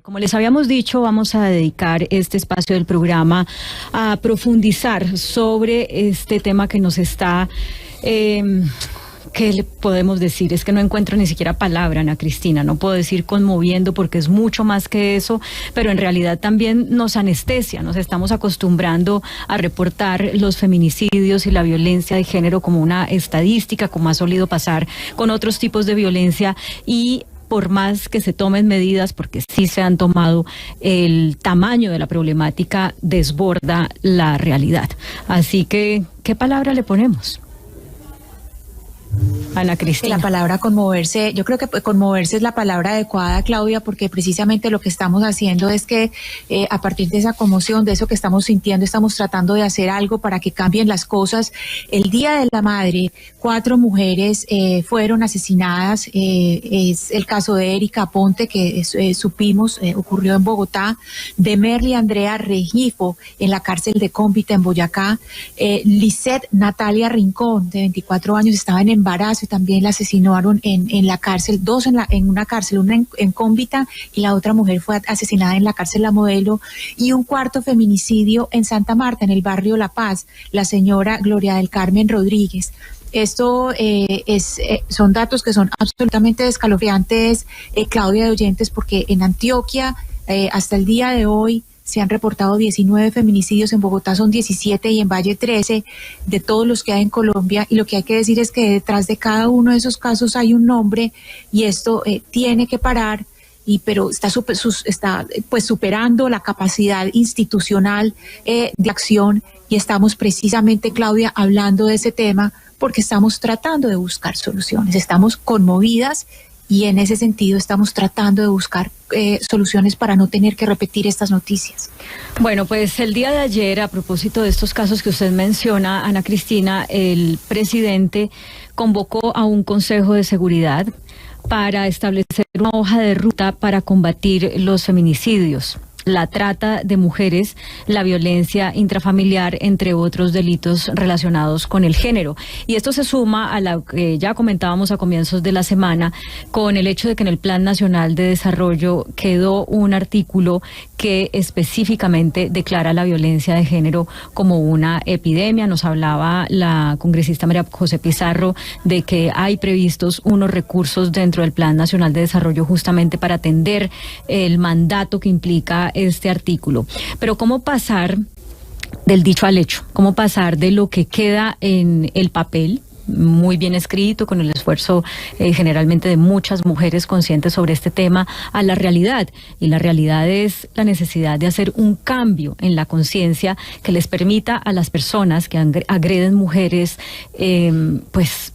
Como les habíamos dicho, vamos a dedicar este espacio del programa a profundizar sobre este tema que nos está... ¿qué le podemos decir? Es que no encuentro ni siquiera palabra, Ana Cristina. No puedo decir conmoviendo porque es mucho más que eso, pero en realidad también nos anestesia. Nos estamos acostumbrando a reportar los feminicidios y la violencia de género como una estadística, como ha solido pasar con otros tipos de violencia, y por más que se tomen medidas, porque sí se han tomado, el tamaño de la problemática desborda la realidad. Así que, ¿qué palabra le ponemos? Ana Cristina. La palabra conmoverse, yo creo que conmoverse es la palabra adecuada, Claudia, porque precisamente lo que estamos haciendo es que a partir de esa conmoción, de eso que estamos sintiendo, estamos tratando de hacer algo para que cambien las cosas. El Día de la Madre, 4 mujeres fueron asesinadas. Es el caso de Erika Aponte, que supimos ocurrió en Bogotá, de Merly Andrea Regifo en la cárcel de Cómbita en Boyacá, Lisette Natalia Rincón, de 24 años, estaba en embarazo y también la asesinaron en la cárcel, 2 en una cárcel, una en Cómbita y la otra mujer fue asesinada en la cárcel La Modelo, y un 4º feminicidio en Santa Marta, en el barrio La Paz, la señora Gloria del Carmen Rodríguez. Esto son datos que son absolutamente escalofriantes, Claudia, de oyentes, porque en Antioquia hasta el día de hoy se han reportado 19 feminicidios, en Bogotá son 17 y en Valle 13, de todos los que hay en Colombia. Y lo que hay que decir es que detrás de cada uno de esos casos hay un nombre, y esto tiene que parar, pero está superando la capacidad institucional de acción, y estamos precisamente, Claudia, hablando de ese tema porque estamos tratando de buscar soluciones, estamos conmovidas. Y en ese sentido estamos tratando de buscar soluciones para no tener que repetir estas noticias. Bueno, pues el día de ayer, a propósito de estos casos que usted menciona, Ana Cristina, el presidente convocó a un Consejo de Seguridad para establecer una hoja de ruta para combatir los feminicidios, la trata de mujeres, la violencia intrafamiliar, entre otros delitos relacionados con el género. Y esto se suma a lo que ya comentábamos a comienzos de la semana, con el hecho de que en el Plan Nacional de Desarrollo quedó un artículo que específicamente declara la violencia de género como una epidemia. Nos hablaba la congresista María José Pizarro de que hay previstos unos recursos dentro del Plan Nacional de Desarrollo justamente para atender el mandato que implica este artículo. Pero ¿cómo pasar del dicho al hecho? ¿Cómo pasar de lo que queda en el papel, muy bien escrito, con el esfuerzo generalmente de muchas mujeres conscientes sobre este tema, a la realidad? Y la realidad es la necesidad de hacer un cambio en la conciencia que les permita a las personas que agreden mujeres, pues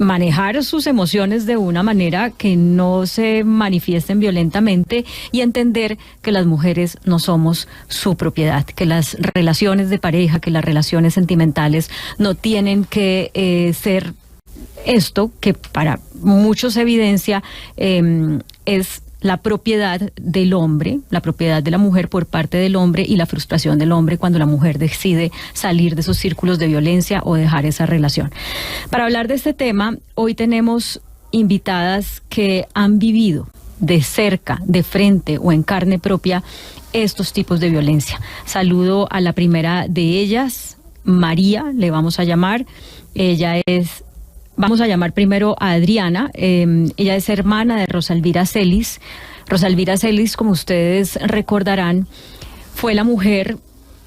manejar sus emociones de una manera que no se manifiesten violentamente, y entender que las mujeres no somos su propiedad, que las relaciones de pareja, que las relaciones sentimentales no tienen que ser esto que para muchos se evidencia es la propiedad del hombre, la propiedad de la mujer por parte del hombre, y la frustración del hombre cuando la mujer decide salir de esos círculos de violencia o dejar esa relación. Para hablar de este tema, hoy tenemos invitadas que han vivido de cerca, de frente o en carne propia estos tipos de violencia. Saludo a la primera de ellas, María, le vamos a llamar. Vamos a llamar primero a Adriana. Ella es hermana de Rosa Elvira Celis. Rosa Elvira Celis, como ustedes recordarán, fue la mujer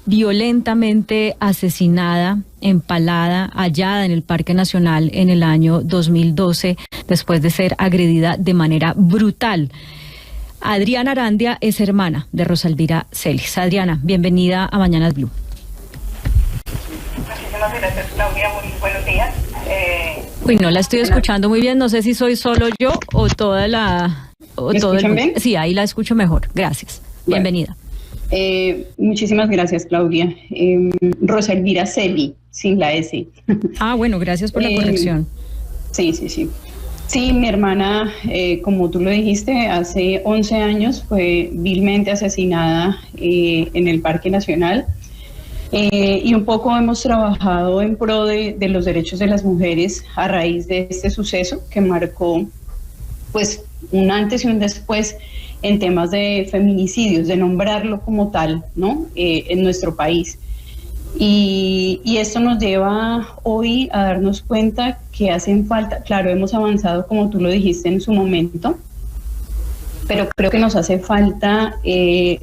violentamente asesinada, empalada, hallada en el Parque Nacional en el año 2012, después de ser agredida de manera brutal. Adriana Arandia es hermana de Rosa Elvira Celis. Adriana, bienvenida a Mañanas Blue. Muchísimas gracias, Claudia. Muy buenos días. Uy, no la estoy escuchando muy bien, no sé si soy solo yo o toda la... ¿Me escuchan bien? Sí, ahí la escucho mejor, gracias. Bueno, bienvenida. Muchísimas gracias, Claudia. Rosa Elvira Celis, sin la S. Ah, bueno, gracias por la corrección. Sí. Sí, mi hermana, como tú lo dijiste, hace 11 años fue vilmente asesinada en el Parque Nacional. Y un poco hemos trabajado en pro de los derechos de las mujeres a raíz de este suceso que marcó pues un antes y un después en temas de feminicidios, de nombrarlo como tal, ¿no? En nuestro país. Y esto nos lleva hoy a darnos cuenta que hacen falta, claro, hemos avanzado como tú lo dijiste en su momento, pero creo que nos hace falta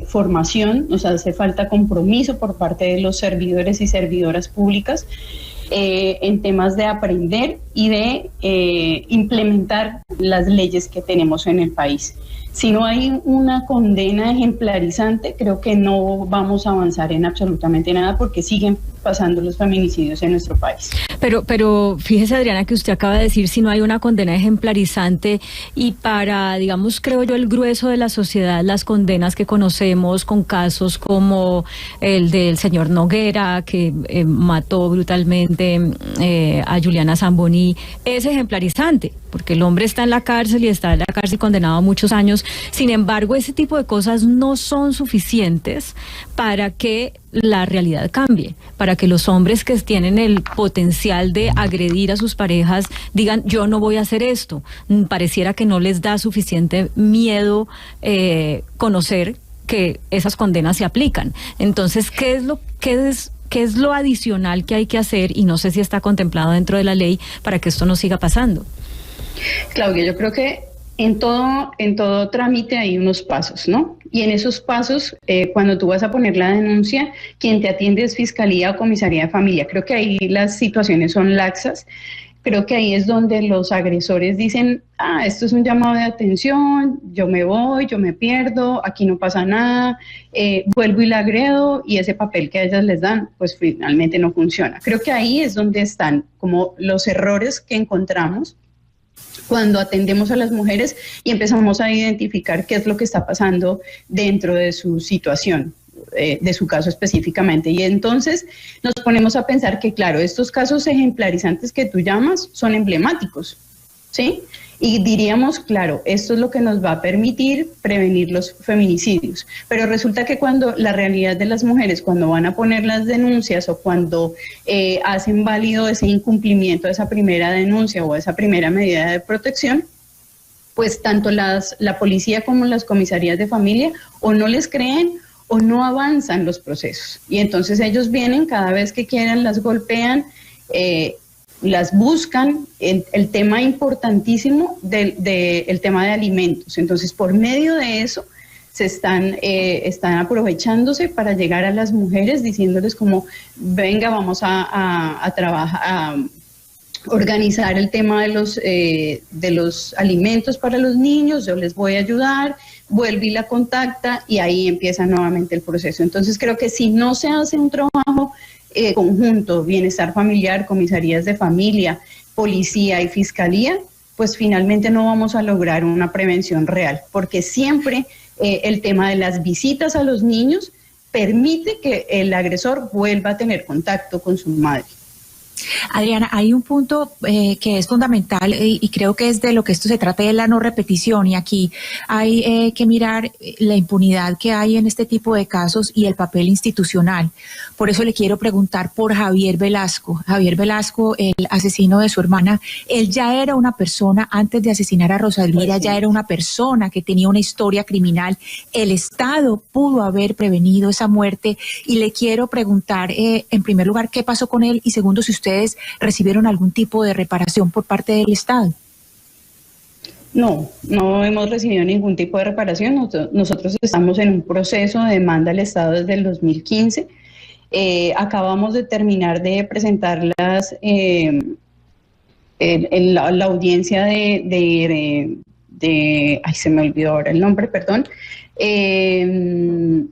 formación, nos hace falta compromiso por parte de los servidores y servidoras públicas en temas de aprender y de implementar las leyes que tenemos en el país. Si no hay una condena ejemplarizante, creo que no vamos a avanzar en absolutamente nada porque siguen pasando los feminicidios en nuestro país. Pero fíjese, Adriana, que usted acaba de decir si no hay una condena ejemplarizante y para, digamos, creo yo, el grueso de la sociedad, las condenas que conocemos con casos como el del señor Noguera, que mató brutalmente a Juliana Zamboni, es ejemplarizante, porque el hombre está en la cárcel y está en la cárcel condenado a muchos años. Sin embargo, ese tipo de cosas no son suficientes para que la realidad cambie, para que los hombres que tienen el potencial de agredir a sus parejas digan, yo no voy a hacer esto. Pareciera que no les da suficiente miedo conocer que esas condenas se aplican. Entonces, ¿qué es lo adicional que hay que hacer? Y no sé si está contemplado dentro de la ley para que esto no siga pasando. Claudia, yo creo que en todo trámite hay unos pasos, ¿no? Y en esos pasos, cuando tú vas a poner la denuncia, quien te atiende es Fiscalía o Comisaría de Familia. Creo que ahí las situaciones son laxas. Creo que ahí es donde los agresores dicen, esto es un llamado de atención, yo me voy, yo me pierdo, aquí no pasa nada, vuelvo y la agredo, y ese papel que a ellas les dan, pues finalmente no funciona. Creo que ahí es donde están como los errores que encontramos cuando atendemos a las mujeres y empezamos a identificar qué es lo que está pasando dentro de su situación, de su caso específicamente. Y entonces nos ponemos a pensar que, claro, estos casos ejemplarizantes que tú llamas son emblemáticos, ¿sí? Y diríamos, claro, esto es lo que nos va a permitir prevenir los feminicidios. Pero resulta que cuando la realidad de las mujeres, cuando van a poner las denuncias o cuando hacen válido ese incumplimiento de esa primera denuncia o esa primera medida de protección, pues tanto la policía como las comisarías de familia o no les creen o no avanzan los procesos. Y entonces ellos vienen cada vez que quieran, las golpean, las buscan, el tema importantísimo el tema de alimentos. Entonces, por medio de eso, se están aprovechándose para llegar a las mujeres diciéndoles como, venga, vamos a trabajar, a organizar el tema de los alimentos para los niños, yo les voy a ayudar, vuelve y la contacta y ahí empieza nuevamente el proceso. Entonces, creo que si no se hace un trabajo conjunto, bienestar familiar, comisarías de familia, policía y fiscalía, pues finalmente no vamos a lograr una prevención real, porque siempre el tema de las visitas a los niños permite que el agresor vuelva a tener contacto con su madre. Adriana, hay un punto que es fundamental y creo que es de lo que esto se trata, de la no repetición, y aquí hay que mirar la impunidad que hay en este tipo de casos y el papel institucional. Por eso le quiero preguntar por Javier Velasco. Javier Velasco, el asesino de su hermana, él ya era una persona, antes de asesinar a Rosa Elvira, ya era una persona que tenía una historia criminal. El Estado pudo haber prevenido esa muerte y le quiero preguntar, en primer lugar, ¿qué pasó con él? Y segundo, si ustedes recibieron algún tipo de reparación por parte del Estado. No hemos recibido ningún tipo de reparación. Nosotros estamos en un proceso de demanda al Estado desde el 2015. Acabamos de terminar de presentarlas en la audiencia de ay, se me olvidó ahora el nombre, perdón, de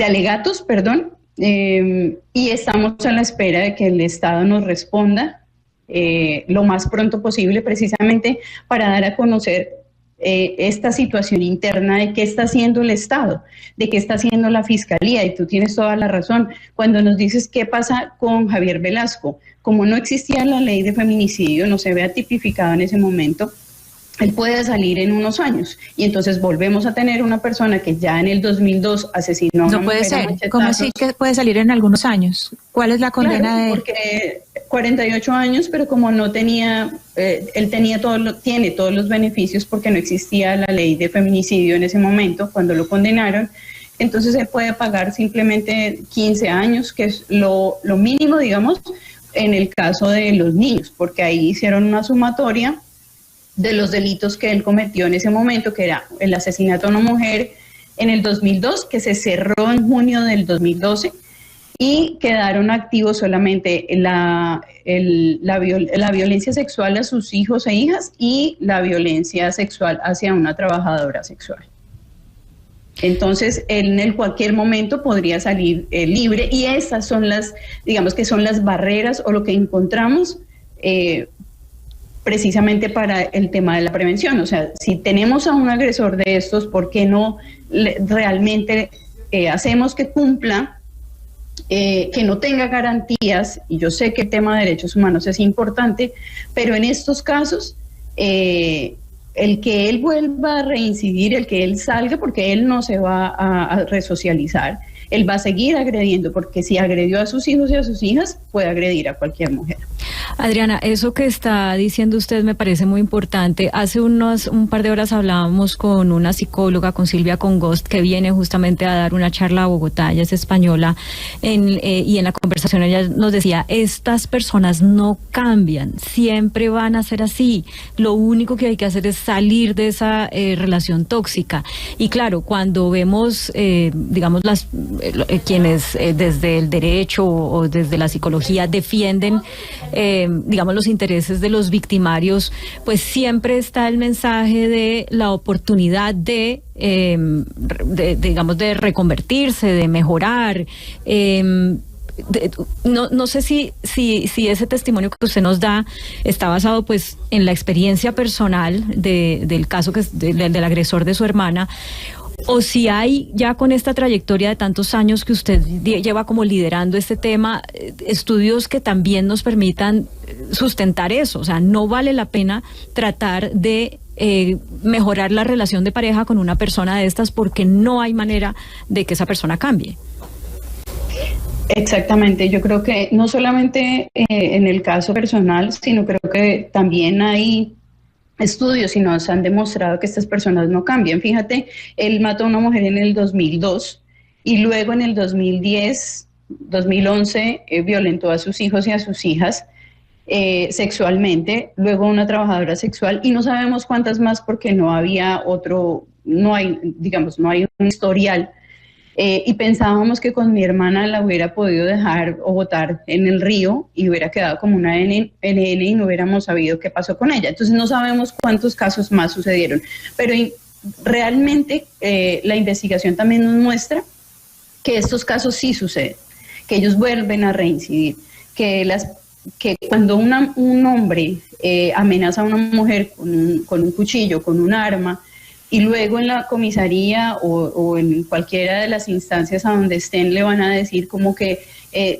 alegatos, perdón. Y estamos a la espera de que el Estado nos responda lo más pronto posible, precisamente para dar a conocer esta situación interna de qué está haciendo el Estado, de qué está haciendo la Fiscalía. Y tú tienes toda la razón cuando nos dices qué pasa con Javier Velasco. Como no existía la ley de feminicidio, no se vea tipificado en ese momento, él puede salir en unos años y entonces volvemos a tener una persona que ya en el 2002 asesinó a una mujer. No puede ser. ¿Cómo así que puede salir en algunos años? ¿Cuál es la condena? Claro, porque 48 años, pero como no tenía, él tiene todos los beneficios porque no existía la ley de feminicidio en ese momento cuando lo condenaron, entonces él puede pagar simplemente 15 años, que es lo mínimo, digamos, en el caso de los niños, porque ahí hicieron una sumatoria de los delitos que él cometió en ese momento, que era el asesinato a una mujer en el 2002, que se cerró en junio del 2012, y quedaron activos solamente la violencia sexual a sus hijos e hijas y la violencia sexual hacia una trabajadora sexual. Entonces, él en cualquier momento podría salir libre, y esas son digamos que son las barreras o lo que encontramos precisamente para el tema de la prevención. O sea, si tenemos a un agresor de estos, ¿por qué no realmente hacemos que cumpla, que no tenga garantías? Y yo sé que el tema de derechos humanos es importante, pero en estos casos, el que él vuelva a reincidir, el que él salga, porque él no se va a resocializar, él va a seguir agrediendo, porque si agredió a sus hijos y a sus hijas, puede agredir a cualquier mujer. Adriana, eso que está diciendo usted me parece muy importante. Hace un par de horas hablábamos con una psicóloga, con Silvia Congost, que viene justamente a dar una charla a Bogotá, ella es española, y en la conversación ella nos decía, estas personas no cambian, siempre van a ser así, lo único que hay que hacer es salir de esa relación tóxica. Y claro, cuando vemos, digamos, quienes desde el derecho o desde la psicología defienden digamos, los intereses de los victimarios, pues siempre está el mensaje de la oportunidad digamos, de reconvertirse, de mejorar. No sé si ese testimonio que usted nos da está basado pues en la experiencia personal del caso del agresor de su hermana, o si hay ya con esta trayectoria de tantos años que usted lleva como liderando este tema, estudios que también nos permitan sustentar eso. O sea, no vale la pena tratar de mejorar la relación de pareja con una persona de estas porque no hay manera de que esa persona cambie. Exactamente, yo creo que no solamente en el caso personal, sino creo que también hay estudios y nos han demostrado que estas personas no cambian. Fíjate, él mató a una mujer en el 2002 y luego en el 2010, 2011 violentó a sus hijos y a sus hijas sexualmente, luego a una trabajadora sexual, y no sabemos cuántas más porque no hay un historial. Y pensábamos que con mi hermana la hubiera podido dejar o botar en el río y hubiera quedado como una NN y no hubiéramos sabido qué pasó con ella. Entonces no sabemos cuántos casos más sucedieron, pero realmente la investigación también nos muestra que estos casos sí suceden, que ellos vuelven a reincidir, que cuando un hombre amenaza a una mujer con un cuchillo, con un arma, y luego en la comisaría o en cualquiera de las instancias a donde estén le van a decir como que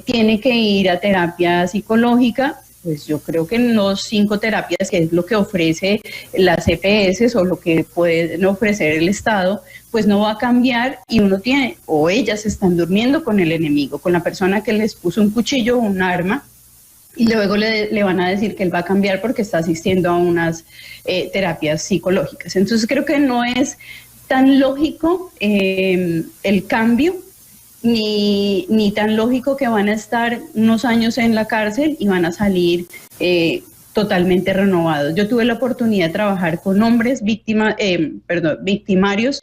tiene que ir a terapia psicológica, pues yo creo que en los 5 terapias, que es lo que ofrece las EPS o lo que pueden ofrecer el Estado, pues no va a cambiar, y uno tiene, o ellas están durmiendo con el enemigo, con la persona que les puso un cuchillo o un arma, y luego le van a decir que él va a cambiar porque está asistiendo a unas terapias psicológicas. Entonces creo que no es tan lógico el cambio, ni tan lógico que van a estar unos años en la cárcel y van a salir totalmente renovados. Yo tuve la oportunidad de trabajar con hombres victimarios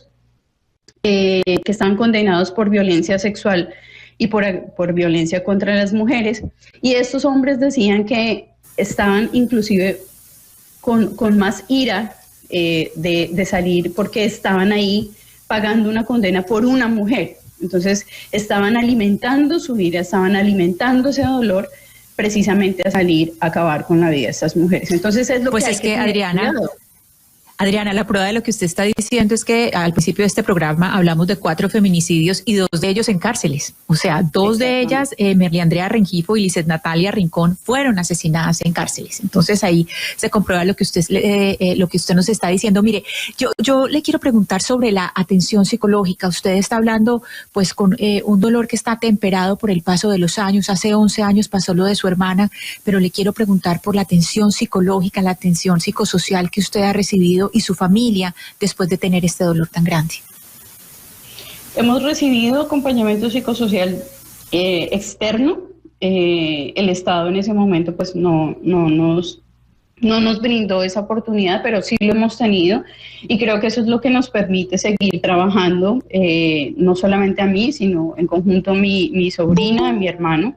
que están condenados por violencia sexual y por violencia contra las mujeres, y estos hombres decían que estaban inclusive con más ira de salir porque estaban ahí pagando una condena por una mujer. Entonces estaban alimentando su ira, estaban alimentando ese dolor precisamente a salir a acabar con la vida de estas mujeres. Entonces es lo pues que hay es que Adriana, cuidado. Adriana, la prueba de lo que usted está diciendo es que al principio de este programa hablamos de 4 feminicidios y 2 de ellos en cárceles. O sea, 2 de ellas, Merly Andrea Rengifo y Lizeth Natalia Rincón, fueron asesinadas en cárceles. Entonces ahí se comprueba lo que usted nos está diciendo. Mire, yo le quiero preguntar sobre la atención psicológica. Usted está hablando pues con un dolor que está temperado por el paso de los años. Hace 11 años pasó lo de su hermana, pero le quiero preguntar por la atención psicológica, la atención psicosocial que usted ha recibido y su familia después de tener este dolor tan grande. Hemos recibido acompañamiento psicosocial externo. El Estado en ese momento pues no nos brindó esa oportunidad, pero sí lo hemos tenido y creo que eso es lo que nos permite seguir trabajando, no solamente a mí, sino en conjunto mi sobrina, mi hermano,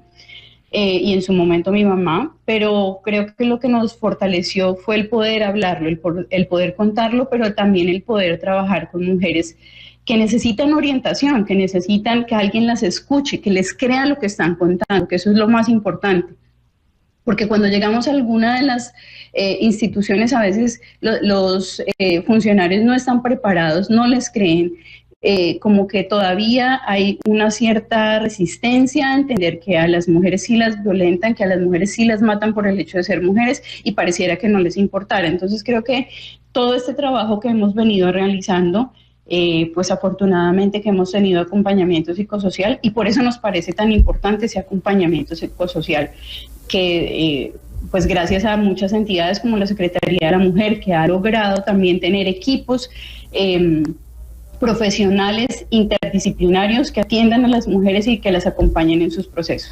y en su momento mi mamá, pero creo que lo que nos fortaleció fue el poder hablarlo, el poder contarlo, pero también el poder trabajar con mujeres que necesitan orientación, que necesitan que alguien las escuche, que les crea lo que están contando, que eso es lo más importante. Porque cuando llegamos a alguna de las instituciones, a veces los funcionarios no están preparados, no les creen, como que todavía hay una cierta resistencia a entender que a las mujeres sí las violentan, que a las mujeres sí las matan por el hecho de ser mujeres y pareciera que no les importara. Entonces creo que todo este trabajo que hemos venido realizando, pues afortunadamente que hemos tenido acompañamiento psicosocial y por eso nos parece tan importante ese acompañamiento psicosocial que pues gracias a muchas entidades como la Secretaría de la Mujer que ha logrado también tener equipos profesionales interdisciplinarios que atiendan a las mujeres y que las acompañen en sus procesos.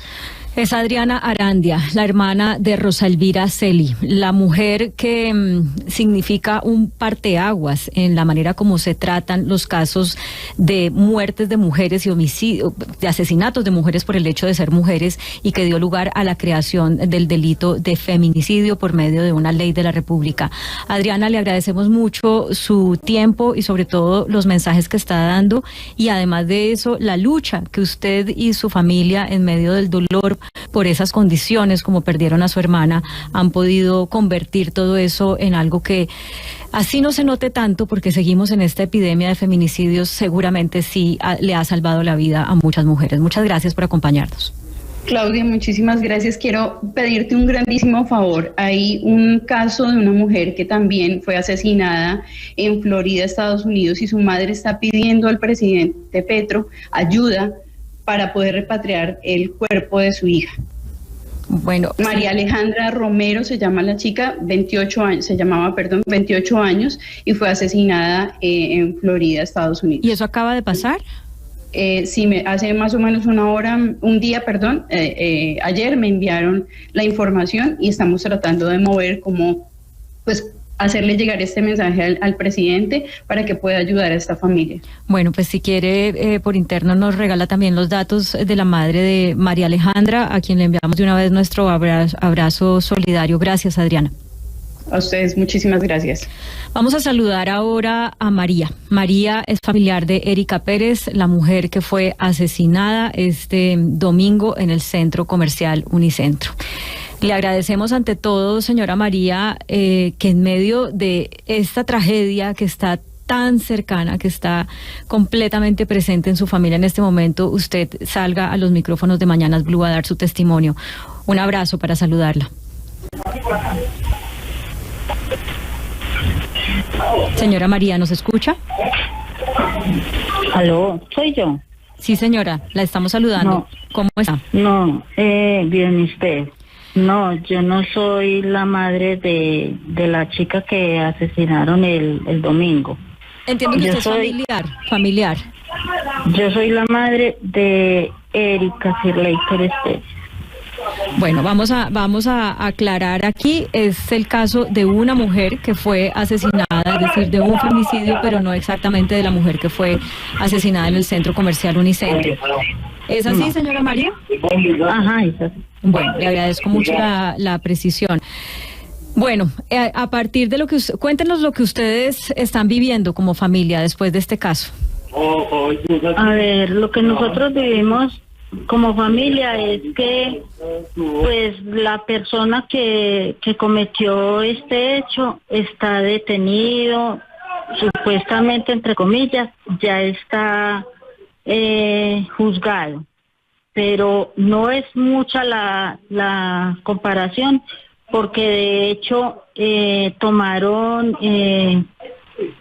Es Adriana Arandia, la hermana de Rosa Elvira Celi, la mujer que significa un parteaguas en la manera como se tratan los casos de muertes de mujeres y homicidios, de asesinatos de mujeres por el hecho de ser mujeres y que dio lugar a la creación del delito de feminicidio por medio de una ley de la República. Adriana, le agradecemos mucho su tiempo y sobre todo los mensajes que está dando y además de eso la lucha que usted y su familia en medio del dolor por esas condiciones, como perdieron a su hermana, han podido convertir todo eso en algo que así no se note tanto, porque seguimos en esta epidemia de feminicidios, seguramente sí le ha salvado la vida a muchas mujeres. Muchas gracias por acompañarnos. Claudia, muchísimas gracias. Quiero pedirte un grandísimo favor. Hay un caso de una mujer que también fue asesinada en Florida, Estados Unidos, y su madre está pidiendo al presidente Petro ayuda para poder repatriar el cuerpo de su hija. Bueno, María Alejandra Romero se llama la chica, 28 años, y fue asesinada en Florida, Estados Unidos. ¿Y eso acaba de pasar? Sí, hace más o menos ayer me enviaron la información y estamos tratando de mover cómo, pues, hacerle llegar este mensaje al presidente para que pueda ayudar a esta familia. Bueno, pues si quiere, por interno nos regala también los datos de la madre de María Alejandra, a quien le enviamos de una vez nuestro abrazo solidario. Gracias, Adriana. A ustedes, muchísimas gracias. Vamos a saludar ahora a María. María es familiar de Erika Pérez, la mujer que fue asesinada este domingo en el centro comercial Unicentro. Le agradecemos ante todo, señora María, que en medio de esta tragedia que está tan cercana, que está completamente presente en su familia en este momento, usted salga a los micrófonos de Mañanas Blue a dar su testimonio. Un abrazo para saludarla. Señora María, ¿nos escucha? Aló, ¿soy yo? Sí, señora, la estamos saludando. No. ¿Cómo está? No, bien, usted. No, yo no soy la madre de la chica que asesinaron el domingo. Entiendo que Yo usted soy- es familiar. Yo soy la madre de Erika Cirleitor Estés. Bueno, vamos a aclarar aquí, es el caso de una mujer que fue asesinada, es decir, de un feminicidio, pero no exactamente de la mujer que fue asesinada en el centro comercial Unicentro. ¿Es así, No. señora María? Ajá, es así. Bueno, le agradezco mucho la precisión. Bueno, a partir de lo que cuéntenos lo que ustedes están viviendo como familia después de este caso. A ver, lo que nosotros vivimos como familia es que pues la persona que cometió este hecho está detenido, supuestamente, entre comillas, ya está juzgado, pero no es mucha la comparación, porque de hecho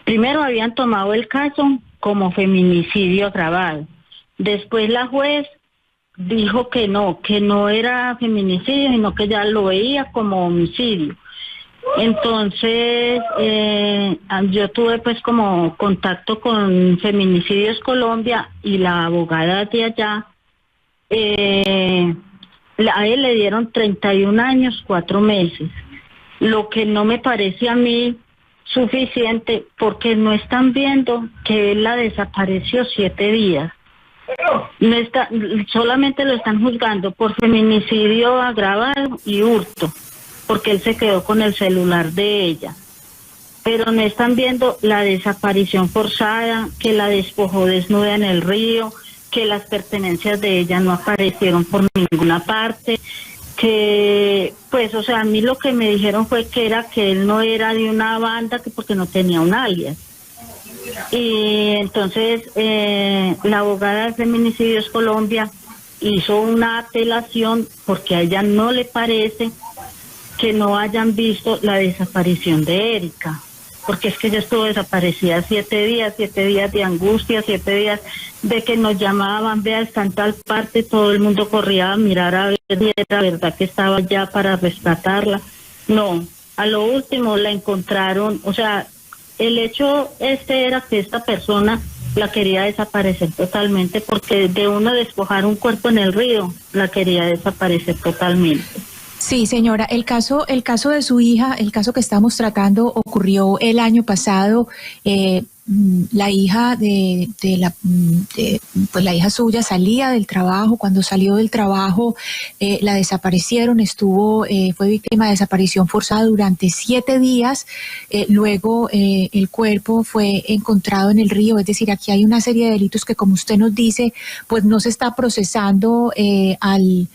primero habían tomado el caso como feminicidio agravado. Después la juez dijo que no era feminicidio, sino que ya lo veía como homicidio. Entonces, yo tuve pues como contacto con Feminicidios Colombia, y la abogada de allá, a él le dieron 31 años, 4 meses, lo que no me parece a mí suficiente, porque no están viendo que él la desapareció 7 días. Solamente lo están juzgando por feminicidio agravado y hurto, porque él se quedó con el celular de ella. Pero no están viendo la desaparición forzada, que la despojó desnuda en el río, que las pertenencias de ella no aparecieron por ninguna parte, que pues, o sea, a mí lo que me dijeron fue que él no era de una banda, que porque no tenía un alias. Y entonces la abogada de Feminicidios Colombia hizo una apelación, porque a ella no le parece que no hayan visto la desaparición de Erika, porque es que ella estuvo desaparecida 7 días de angustia, 7 días de que nos llamaban, vea, está en tal parte, todo el mundo corría a mirar a ver si era verdad que estaba allá para rescatarla. No, a lo último la encontraron, o sea, el hecho era que esta persona la quería desaparecer totalmente, porque de uno despojar un cuerpo en el río, la quería desaparecer totalmente. Sí, señora, el caso de su hija, el caso que estamos tratando, ocurrió el año pasado. La hija pues la hija suya salía del trabajo. Cuando salió del trabajo, la desaparecieron. Fue víctima de desaparición forzada durante 7 días. Luego el cuerpo fue encontrado en el río. Es decir, aquí hay una serie de delitos que, como usted nos dice, pues no se está procesando al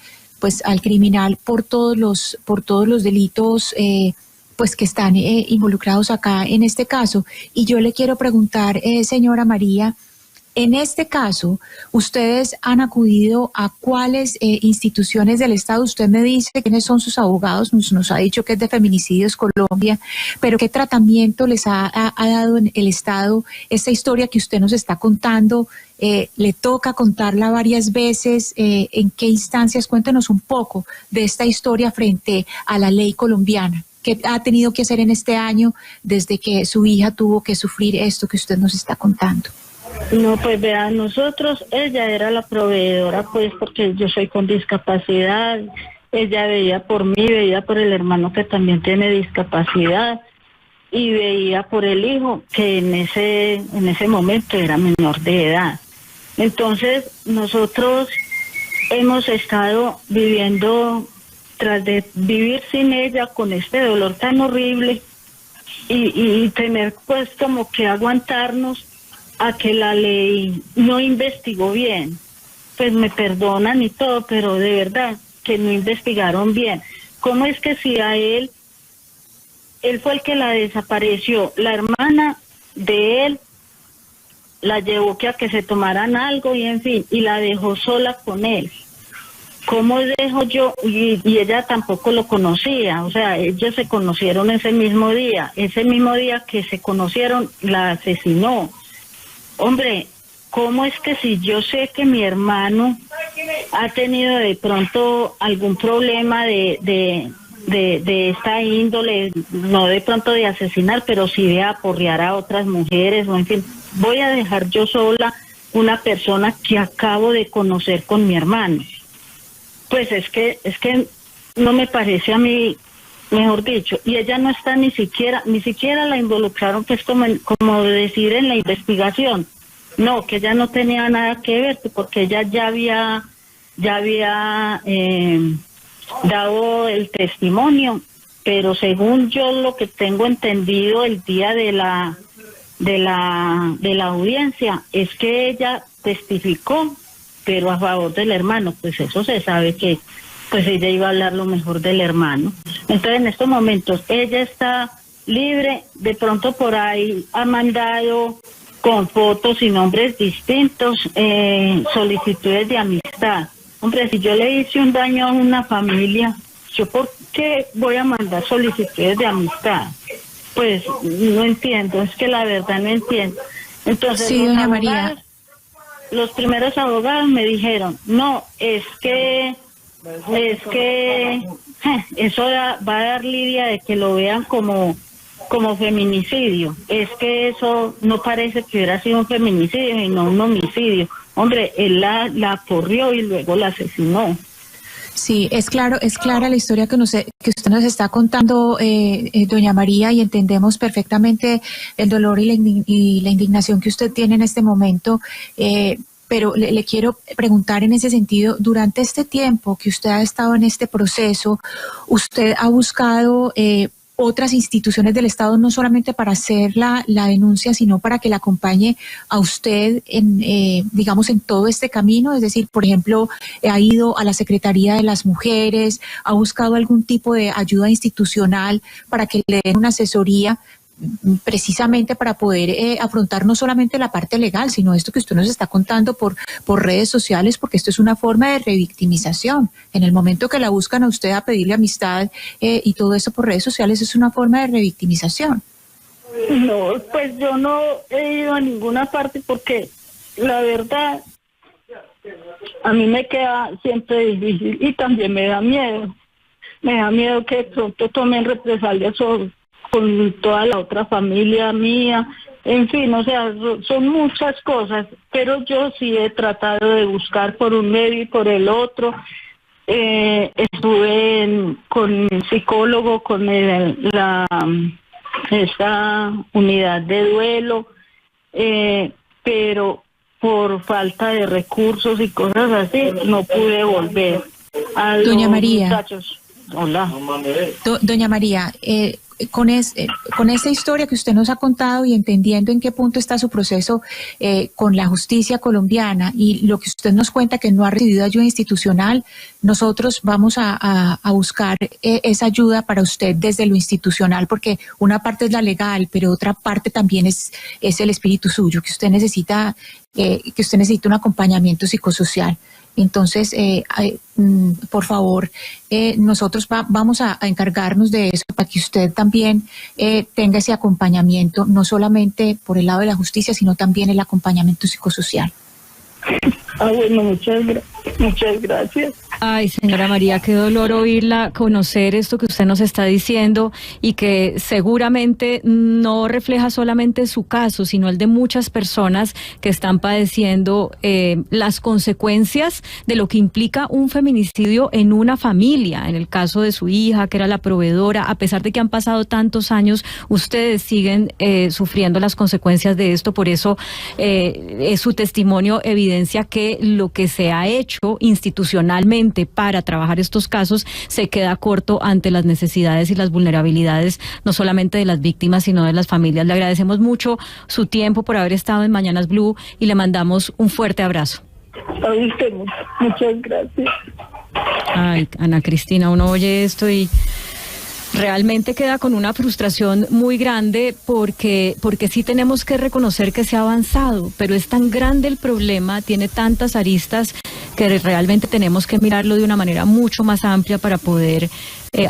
criminal por todos los delitos pues que están involucrados acá en este caso. Y yo le quiero preguntar, señora María, en este caso, ¿ustedes han acudido a cuáles instituciones del Estado? Usted me dice quiénes son sus abogados, nos ha dicho que es de Feminicidios Colombia, pero ¿qué tratamiento les ha dado en el Estado esta historia que usted nos está contando? ¿Le toca contarla varias veces? ¿En qué instancias? Cuéntenos un poco de esta historia frente a la ley colombiana. ¿Qué ha tenido que hacer en este año desde que su hija tuvo que sufrir esto que usted nos está contando? No, pues vean, ella era la proveedora, pues, porque yo soy con discapacidad. Ella veía por mí, veía por el hermano que también tiene discapacidad, y veía por el hijo que en ese momento era menor de edad. Entonces nosotros hemos estado viviendo, tras de vivir sin ella, con este dolor tan horrible, y tener pues como que aguantarnos a que la ley no investigó bien. Pues me perdonan y todo, pero de verdad que no investigaron bien. ¿Cómo es que si a él fue el que la desapareció, la hermana de él la llevó a que se tomaran algo y en fin, y la dejó sola con él? ¿Cómo dejo yo? Y ella tampoco lo conocía, o sea, ellos se conocieron ese mismo día que se conocieron, la asesinó. Hombre, ¿cómo es que si yo sé que mi hermano ha tenido de pronto algún problema de esta índole, no de pronto de asesinar, pero sí de aporrear a otras mujeres, o en fin, voy a dejar yo sola una persona que acabo de conocer con mi hermano? Pues es que no me parece a mí, mejor dicho, y ella no está ni siquiera la involucraron, que es como decir en la investigación, no, que ella no tenía nada que ver, porque ella ya había dado el testimonio, pero según yo lo que tengo entendido el día de la audiencia es que ella testificó, pero a favor del hermano. Pues eso se sabe que pues ella iba a hablar lo mejor del hermano. Entonces en estos momentos ella está libre, de pronto por ahí ha mandado con fotos y nombres distintos solicitudes de amistad. Hombre, si yo le hice un daño a una familia, ¿yo por qué voy a mandar solicitudes de amistad? Pues no entiendo, es que la verdad no entiendo. Entonces, sí, doña María, los primeros abogados me dijeron, no, es que eso va a dar lidia de que lo vean como feminicidio. Es que eso no parece que hubiera sido un feminicidio y no un homicidio. Hombre, él la corrió y luego la asesinó. sí, es clara la historia que usted nos está contando, doña María, y entendemos perfectamente el dolor y la indignación que usted tiene en este momento. Pero le quiero preguntar en ese sentido, durante este tiempo que usted ha estado en este proceso, ¿usted ha buscado otras instituciones del Estado no solamente para hacer la denuncia, sino para que la acompañe a usted digamos, en todo este camino? Es decir, por ejemplo, ha ido a la Secretaría de las Mujeres, ha buscado algún tipo de ayuda institucional para que le den una asesoría, precisamente para poder afrontar no solamente la parte legal, sino esto que usted nos está contando por redes sociales, porque esto es una forma de revictimización. En el momento que la buscan a usted a pedirle amistad y todo eso por redes sociales, es una forma de revictimización. No, pues yo no he ido a ninguna parte porque la verdad a mí me queda siempre difícil y también me da miedo. Me da miedo que de pronto tomen represalias con toda la otra familia mía, en fin, o sea, son muchas cosas, pero yo sí he tratado de buscar por un medio y por el otro. Estuve con el psicólogo, con esta unidad de duelo, pero por falta de recursos y cosas así, no pude volver. Doña María. Muchachos. Hola. Doña María, con esa historia que usted nos ha contado y entendiendo en qué punto está su proceso con la justicia colombiana y lo que usted nos cuenta que no ha recibido ayuda institucional, nosotros vamos a buscar esa ayuda para usted desde lo institucional, porque una parte es la legal, pero otra parte también es el espíritu suyo, que usted necesita un acompañamiento psicosocial. Entonces, por favor, nosotros vamos a encargarnos de eso para que usted también tenga ese acompañamiento, no solamente por el lado de la justicia, sino también el acompañamiento psicosocial. Bueno, muchas gracias. Ay, señora María, qué dolor oírla, conocer esto que usted nos está diciendo y que seguramente no refleja solamente su caso, sino el de muchas personas que están padeciendo las consecuencias de lo que implica un feminicidio en una familia. En el caso de su hija, que era la proveedora, a pesar de que han pasado tantos años, ustedes siguen sufriendo las consecuencias de esto. Por eso su testimonio evidencia que lo que se ha hecho institucionalmente para trabajar estos casos se queda corto ante las necesidades y las vulnerabilidades, no solamente de las víctimas, sino de las familias. Le agradecemos mucho su tiempo por haber estado en Mañanas Blue y le mandamos un fuerte abrazo. A usted, muchas gracias. Ay, Ana Cristina, uno oye esto y realmente queda con una frustración muy grande porque sí tenemos que reconocer que se ha avanzado, pero es tan grande el problema, tiene tantas aristas que realmente tenemos que mirarlo de una manera mucho más amplia para poder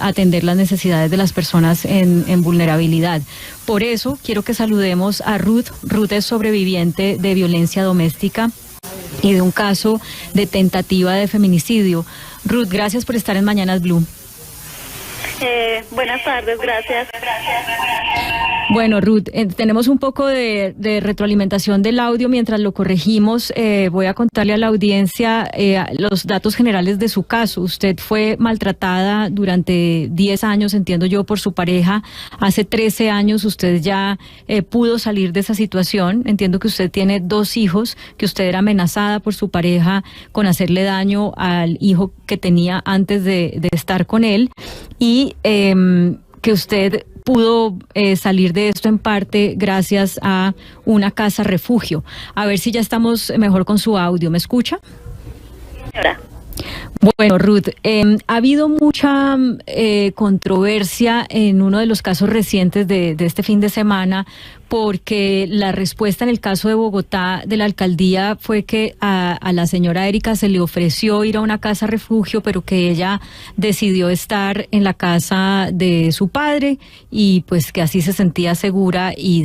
atender las necesidades de las personas en vulnerabilidad. Por eso quiero que saludemos a Ruth. Ruth es sobreviviente de violencia doméstica y de un caso de tentativa de feminicidio. Ruth, gracias por estar en Mañanas Blue. Buenas tardes, gracias. Bueno, Ruth, tenemos un poco de retroalimentación del audio mientras lo corregimos. Voy a contarle a la audiencia los datos generales de su caso. Usted fue maltratada durante 10 años, entiendo yo, por su pareja. Hace 13 años usted ya pudo salir de esa situación. Entiendo que usted tiene 2 hijos, que usted era amenazada por su pareja con hacerle daño al hijo que tenía antes de estar con él. Y que usted pudo salir de esto en parte gracias a una casa refugio. A ver si ya estamos mejor con su audio. ¿Me escucha? Señora. Bueno, Ruth, ha habido mucha controversia en uno de los casos recientes de este fin de semana, porque la respuesta en el caso de Bogotá de la alcaldía fue que a la señora Erika se le ofreció ir a una casa refugio, pero que ella decidió estar en la casa de su padre y pues que así se sentía segura, y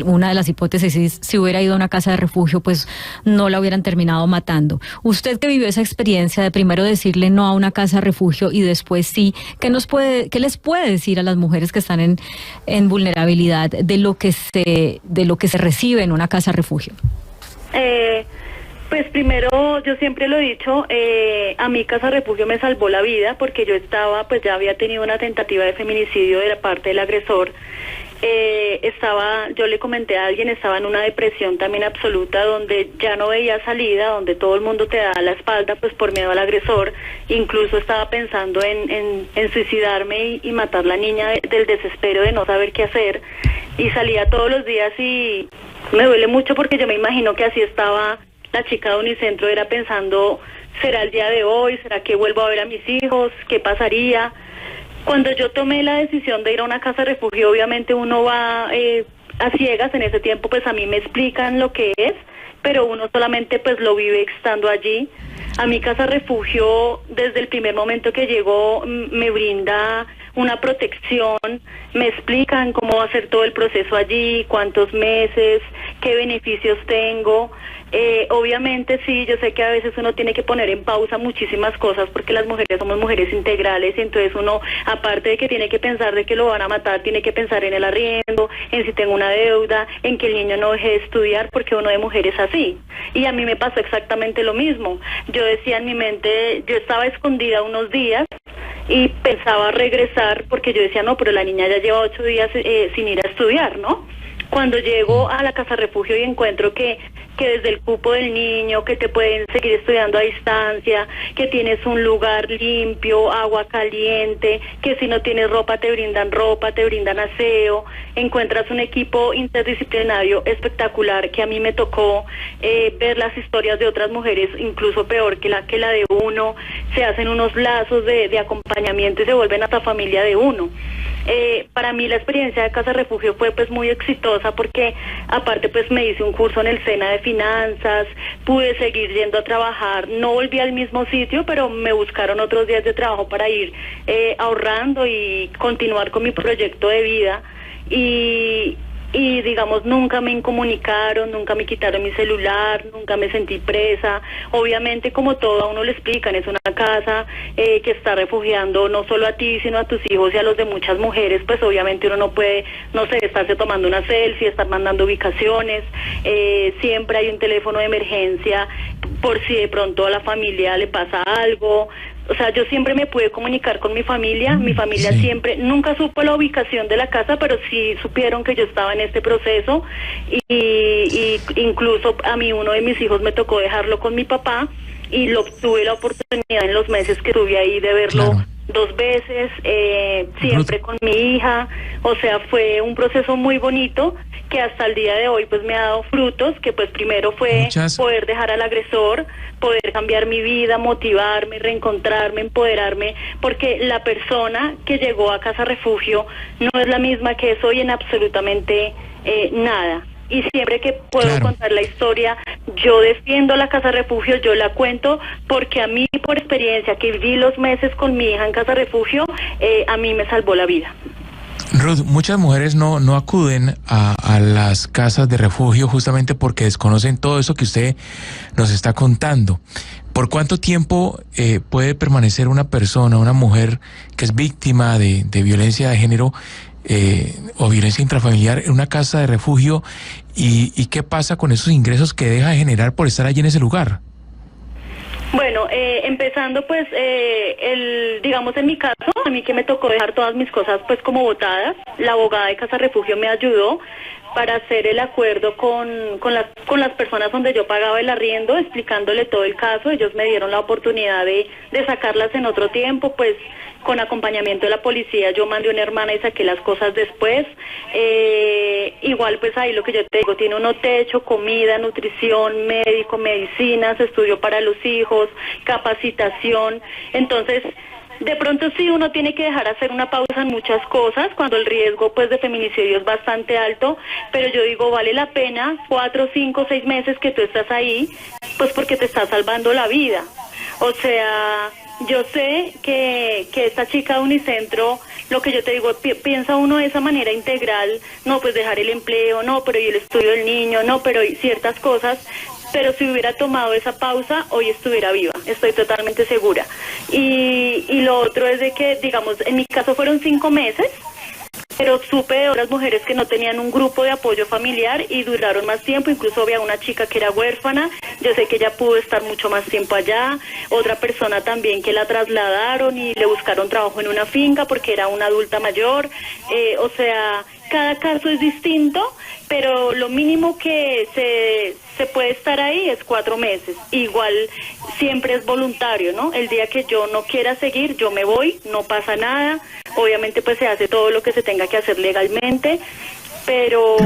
una de las hipótesis es si hubiera ido a una casa de refugio pues no la hubieran terminado matando. Usted que vivió esa experiencia de primero decirle no a una casa de refugio y después sí, ¿qué les puede decir a las mujeres que están en vulnerabilidad de lo que se recibe en una casa refugio? Pues primero, yo siempre lo he dicho, a mi casa refugio me salvó la vida porque yo ya había tenido una tentativa de feminicidio de la parte del agresor. Yo le comenté a alguien, estaba en una depresión también absoluta, donde ya no veía salida, donde todo el mundo te da la espalda pues por miedo al agresor. Incluso estaba pensando en suicidarme y matar la niña del desespero de no saber qué hacer, y salía todos los días y me duele mucho porque yo me imagino que así estaba la chica de Unicentro, era pensando, ¿será el día de hoy? ¿Será que vuelvo a ver a mis hijos? ¿Qué pasaría? Cuando yo tomé la decisión de ir a una casa refugio, obviamente uno va a ciegas. En ese tiempo pues a mí me explican lo que es, pero uno solamente pues lo vive estando allí. A mi casa refugio, desde el primer momento que llegó, me brinda una protección, me explican cómo va a ser todo el proceso allí, cuántos meses, qué beneficios tengo. Obviamente sí, yo sé que a veces uno tiene que poner en pausa muchísimas cosas porque las mujeres somos mujeres integrales, y entonces uno, aparte de que tiene que pensar de que lo van a matar, tiene que pensar en el arriendo, en si tengo una deuda, en que el niño no deje de estudiar, porque uno de mujer es así. Y a mí me pasó exactamente lo mismo. Yo decía en mi mente, yo estaba escondida unos días y pensaba regresar porque yo decía, no, pero la niña ya lleva 8 días sin ir a estudiar, ¿no? Cuando llego a la casa refugio y encuentro que desde el cupo del niño, que te pueden seguir estudiando a distancia, que tienes un lugar limpio, agua caliente, que si no tienes ropa, te brindan aseo, encuentras un equipo interdisciplinario espectacular, que a mí me tocó ver las historias de otras mujeres, incluso peor que la de uno, se hacen unos lazos de acompañamiento y se vuelven hasta familia de uno. Para mí la experiencia de Casa Refugio fue pues muy exitosa porque aparte pues me hice un curso en el SENA de finanzas, pude seguir yendo a trabajar, no volví al mismo sitio, pero me buscaron otros días de trabajo para ir ahorrando y continuar con mi proyecto de vida. Y digamos, nunca me incomunicaron, nunca me quitaron mi celular, nunca me sentí presa. Obviamente, como todo a uno le explican, es una casa que está refugiando no solo a ti, sino a tus hijos y a los de muchas mujeres. Pues obviamente uno no puede, no sé, estarse tomando una selfie, estar mandando ubicaciones. Siempre hay un teléfono de emergencia por si de pronto a la familia le pasa algo. O sea, yo siempre me pude comunicar con mi familia sí. Siempre, nunca supo la ubicación de la casa, pero sí supieron que yo estaba en este proceso, y incluso a mí uno de mis hijos me tocó dejarlo con mi papá, y tuve la oportunidad en los meses que estuve ahí de verlo. Claro. 2 veces, siempre con mi hija. O sea, fue un proceso muy bonito que hasta el día de hoy pues me ha dado frutos, que pues primero fue poder dejar al agresor, poder cambiar mi vida, motivarme, reencontrarme, empoderarme, porque la persona que llegó a Casa Refugio no es la misma que es hoy en absolutamente nada. Y siempre que puedo contar la historia, yo defiendo la Casa Refugio, yo la cuento porque a mí, por experiencia, que viví los meses con mi hija en Casa Refugio, a mí me salvó la vida. Ruth, muchas mujeres no acuden a las casas de refugio justamente porque desconocen todo eso que usted nos está contando. ¿Por cuánto tiempo puede permanecer una persona, una mujer que es víctima de violencia de género o violencia intrafamiliar en una casa de refugio, y qué pasa con esos ingresos que deja de generar por estar allí en ese lugar? Bueno, empezando pues, digamos en mi caso, a mí que me tocó dejar todas mis cosas pues como botadas, la abogada de Casa Refugio me ayudó, para hacer el acuerdo con las personas donde yo pagaba el arriendo, explicándole todo el caso. Ellos me dieron la oportunidad de sacarlas en otro tiempo, pues con acompañamiento de la policía. Yo mandé una hermana y saqué las cosas después. Igual pues ahí lo que yo te digo, tiene uno techo, comida, nutrición, médico, medicinas, estudio para los hijos, capacitación. Entonces, de pronto sí uno tiene que dejar hacer una pausa en muchas cosas cuando el riesgo pues de feminicidio es bastante alto, pero yo digo, vale la pena 4, 5, 6 meses que tú estás ahí, pues porque te está salvando la vida. O sea, yo sé que esta chica de Unicentro, lo que yo te digo, piensa uno de esa manera integral, no, pues dejar el empleo, no, pero y el estudio del niño, no, pero y ciertas cosas, pero si hubiera tomado esa pausa, hoy estuviera viva, estoy totalmente segura. Y lo otro es de que, digamos, en mi caso fueron 5 meses, pero supe de otras mujeres que no tenían un grupo de apoyo familiar y duraron más tiempo. Incluso había una chica que era huérfana, yo sé que ella pudo estar mucho más tiempo allá, otra persona también que la trasladaron y le buscaron trabajo en una finca porque era una adulta mayor. O sea, cada caso es distinto, pero lo mínimo que se puede estar ahí es 4 meses. Igual siempre es voluntario, ¿no? El día que yo no quiera seguir, yo me voy, no pasa nada. Obviamente pues se hace todo lo que se tenga que hacer legalmente, pero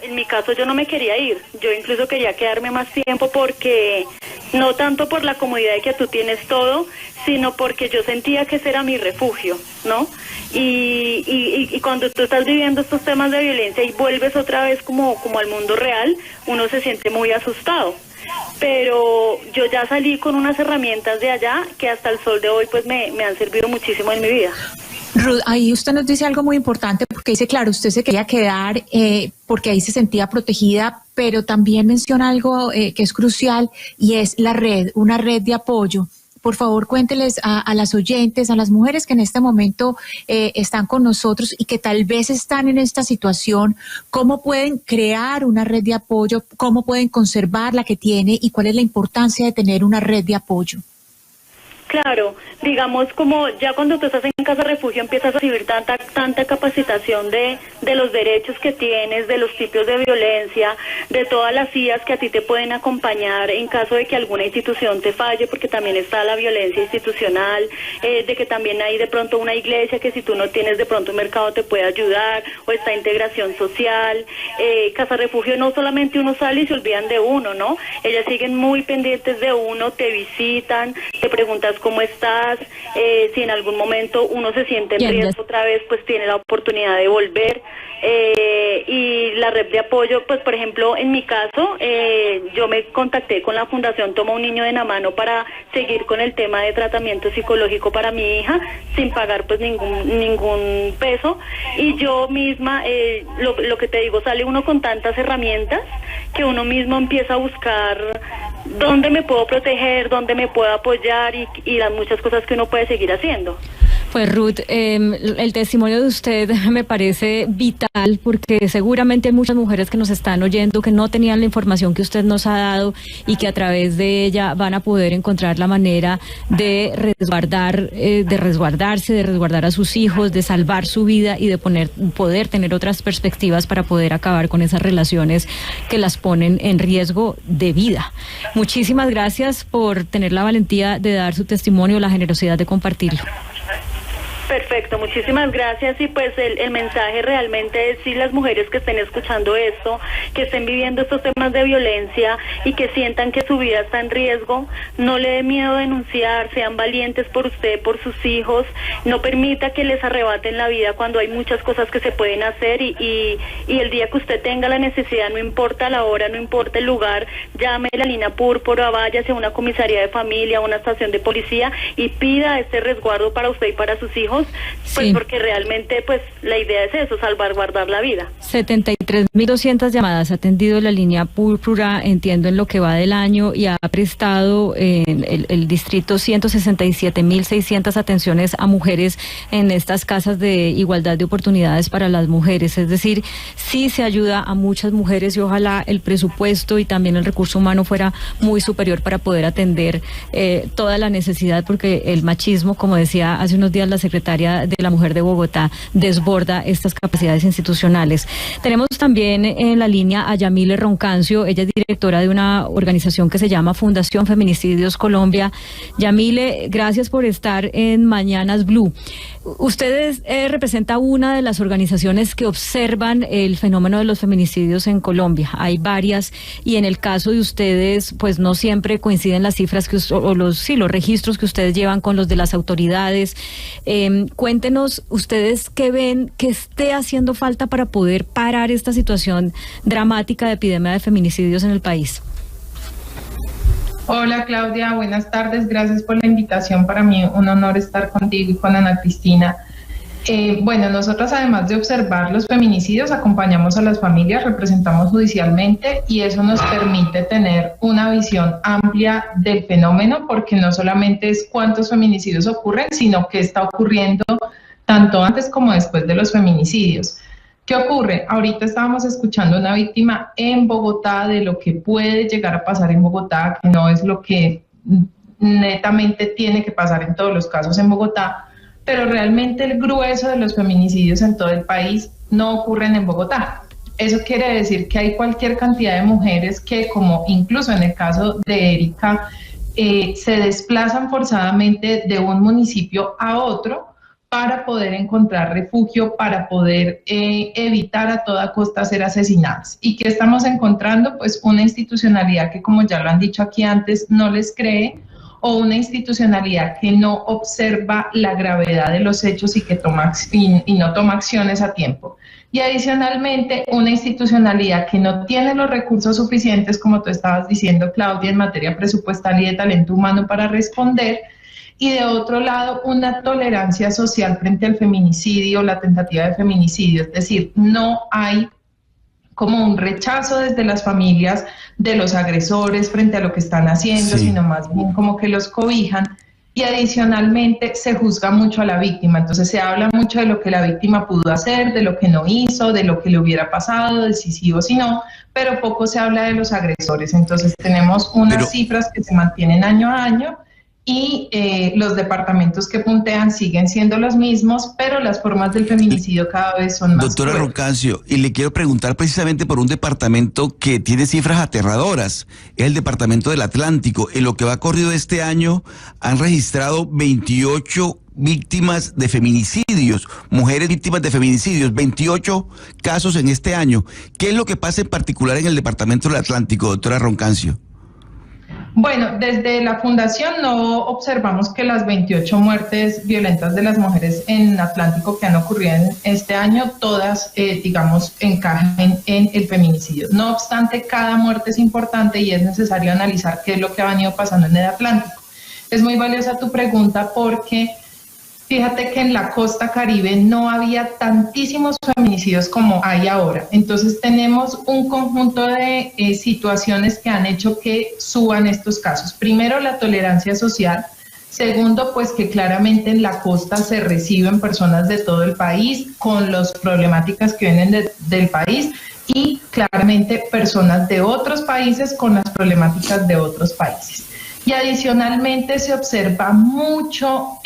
en mi caso yo no me quería ir. Yo incluso quería quedarme más tiempo porque, no tanto por la comodidad de que tú tienes todo, sino porque yo sentía que ese era mi refugio, ¿no? Y cuando tú estás viviendo estos temas de violencia y vuelves otra vez como al mundo real, uno se siente muy asustado. Pero yo ya salí con unas herramientas de allá que hasta el sol de hoy pues me han servido muchísimo en mi vida. Ruth, ahí usted nos dice algo muy importante porque dice, claro, usted se quería quedar porque ahí se sentía protegida, pero también menciona algo que es crucial y es la red, una red de apoyo. Por favor, cuénteles a las oyentes, a las mujeres que en este momento están con nosotros y que tal vez están en esta situación, cómo pueden crear una red de apoyo, cómo pueden conservar la que tiene y cuál es la importancia de tener una red de apoyo. Claro, digamos como ya cuando tú estás en casa refugio empiezas a recibir tanta capacitación de los derechos que tienes, de los tipos de violencia, de todas las IAs que a ti te pueden acompañar en caso de que alguna institución te falle, porque también está la violencia institucional, de que también hay de pronto una iglesia que si tú no tienes de pronto un mercado te puede ayudar, o esta integración social. Casa refugio no solamente uno sale y se olvidan de uno, ¿no? Ellas siguen muy pendientes de uno, te visitan, te preguntas cómo estás, si en algún momento uno se siente en riesgo otra vez, pues tiene la oportunidad de volver. Y la red de apoyo, pues por ejemplo, en mi caso, yo me contacté con la Fundación Toma un Niño de la Mano para seguir con el tema de tratamiento psicológico para mi hija, sin pagar pues ningún peso. Y yo misma, lo que te digo, sale uno con tantas herramientas que uno mismo empieza a buscar dónde me puedo proteger, dónde me puedo apoyar y las muchas cosas que uno puede seguir haciendo. Pues Ruth, el testimonio de usted me parece vital porque seguramente hay muchas mujeres que nos están oyendo que no tenían la información que usted nos ha dado y que a través de ella van a poder encontrar la manera de resguardarse, de resguardar a sus hijos, de salvar su vida y de poder tener otras perspectivas para poder acabar con esas relaciones que las ponen en riesgo de vida. Muchísimas gracias por tener la valentía de dar su testimonio, la generosidad de compartirlo. Perfecto, muchísimas gracias. Y pues el mensaje realmente es si las mujeres que estén escuchando esto, que estén viviendo estos temas de violencia y que sientan que su vida está en riesgo, no le dé miedo denunciar, sean valientes por usted, por sus hijos, no permita que les arrebaten la vida cuando hay muchas cosas que se pueden hacer y el día que usted tenga la necesidad, no importa la hora, no importa el lugar, llame a la línea púrpura, váyase a una comisaría de familia, a una estación de policía y pida este resguardo para usted y para sus hijos. Pues sí, porque realmente pues la idea es eso, salvaguardar la vida. 73.200 llamadas ha atendido la línea púrpura, entiendo, en lo que va del año, y ha prestado el distrito 167.600 atenciones a mujeres en estas casas de igualdad de oportunidades para las mujeres. Es decir, sí se ayuda a muchas mujeres y ojalá el presupuesto y también el recurso humano fuera muy superior para poder atender toda la necesidad, porque el machismo, como decía hace unos días la secretaria Día de la Mujer de Bogotá desborda estas capacidades institucionales. Tenemos también en la línea a Yamile Roncancio, ella es directora de una organización que se llama Fundación Feminicidios Colombia. Yamile, gracias por estar en Mañanas Blue. Usted representa una de las organizaciones que observan el fenómeno de los feminicidios en Colombia. Hay varias y en el caso de ustedes, pues no siempre coinciden las cifras los registros que ustedes llevan con los de las autoridades. Cuéntenos ustedes qué ven que esté haciendo falta para poder parar esta situación dramática de epidemia de feminicidios en el país. Hola Claudia, buenas tardes, gracias por la invitación. Para mí un honor estar contigo y con Ana Cristina. Bueno, nosotros además de observar los feminicidios, acompañamos a las familias, representamos judicialmente y eso nos permite tener una visión amplia del fenómeno, porque no solamente es cuántos feminicidios ocurren, sino qué está ocurriendo tanto antes como después de los feminicidios. ¿Qué ocurre? Ahorita estábamos escuchando a una víctima en Bogotá de lo que puede llegar a pasar en Bogotá, que no es lo que netamente tiene que pasar en todos los casos en Bogotá, pero realmente el grueso de los feminicidios en todo el país no ocurren en Bogotá. Eso quiere decir que hay cualquier cantidad de mujeres que, como incluso en el caso de Erika, se desplazan forzadamente de un municipio a otro para poder encontrar refugio, para poder evitar a toda costa ser asesinadas. ¿Y qué estamos encontrando? Pues una institucionalidad que, como ya lo han dicho aquí antes, no les cree, o una institucionalidad que no observa la gravedad de los hechos y que no toma acciones a tiempo. Y adicionalmente, una institucionalidad que no tiene los recursos suficientes, como tú estabas diciendo, Claudia, en materia presupuestal y de talento humano para responder. Y de otro lado, una tolerancia social frente al feminicidio, la tentativa de feminicidio. Es decir, no hay como un rechazo desde las familias de los agresores frente a lo que están haciendo, sí, sino más bien como que los cobijan. Y adicionalmente se juzga mucho a la víctima, entonces se habla mucho de lo que la víctima pudo hacer, de lo que no hizo, de lo que le hubiera pasado, de si sí o si no, pero poco se habla de los agresores. Entonces tenemos unas cifras que se mantienen año a año, y los departamentos que puntean siguen siendo los mismos, pero las formas del feminicidio cada vez son más Doctora Roncancio, y le quiero preguntar precisamente por un departamento que tiene cifras aterradoras, es el departamento del Atlántico. En lo que va corrido este año han registrado 28 víctimas de feminicidios, mujeres víctimas de feminicidios, 28 casos en este año. ¿Qué es lo que pasa en particular en el departamento del Atlántico, doctora Roncancio? Bueno, desde la Fundación no observamos que las 28 muertes violentas de las mujeres en Atlántico que han ocurrido en este año, todas, encajen en el feminicidio. No obstante, cada muerte es importante y es necesario analizar qué es lo que ha venido pasando en el Atlántico. Es muy valiosa tu pregunta porque fíjate que en la costa Caribe no había tantísimos feminicidios como hay ahora. Entonces tenemos un conjunto de situaciones que han hecho que suban estos casos. Primero, la tolerancia social. Segundo, pues que claramente en la costa se reciben personas de todo el país con las problemáticas que vienen del país y claramente personas de otros países con las problemáticas de otros países. Y adicionalmente se observa mucho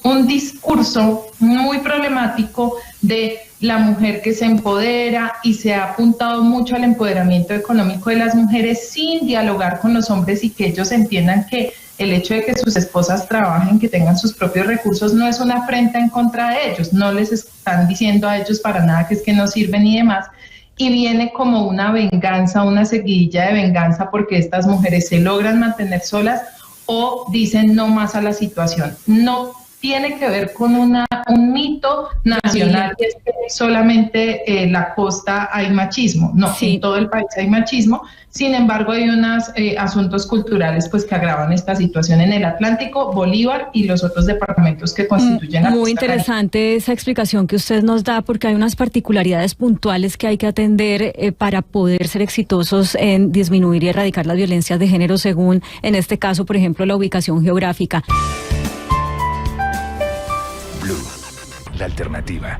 un discurso muy problemático de la mujer que se empodera, y se ha apuntado mucho al empoderamiento económico de las mujeres sin dialogar con los hombres y que ellos entiendan que el hecho de que sus esposas trabajen, que tengan sus propios recursos, no es una afrenta en contra de ellos, no les están diciendo a ellos para nada que es que no sirven y demás. Y viene como una venganza, una seguidilla de venganza porque estas mujeres se logran mantener solas o dicen no más a la situación. No tiene que ver con un mito nacional, que es que solamente en la costa hay machismo. No, sí, en todo el país hay machismo. Sin embargo, hay unos asuntos culturales pues que agravan esta situación en el Atlántico, Bolívar y los otros departamentos que constituyen la costa. Muy interesante esa explicación que usted nos da, porque hay unas particularidades puntuales que hay que atender para poder ser exitosos en disminuir y erradicar las violencias de género, según, en este caso, por ejemplo, la ubicación geográfica. Blue, la alternativa.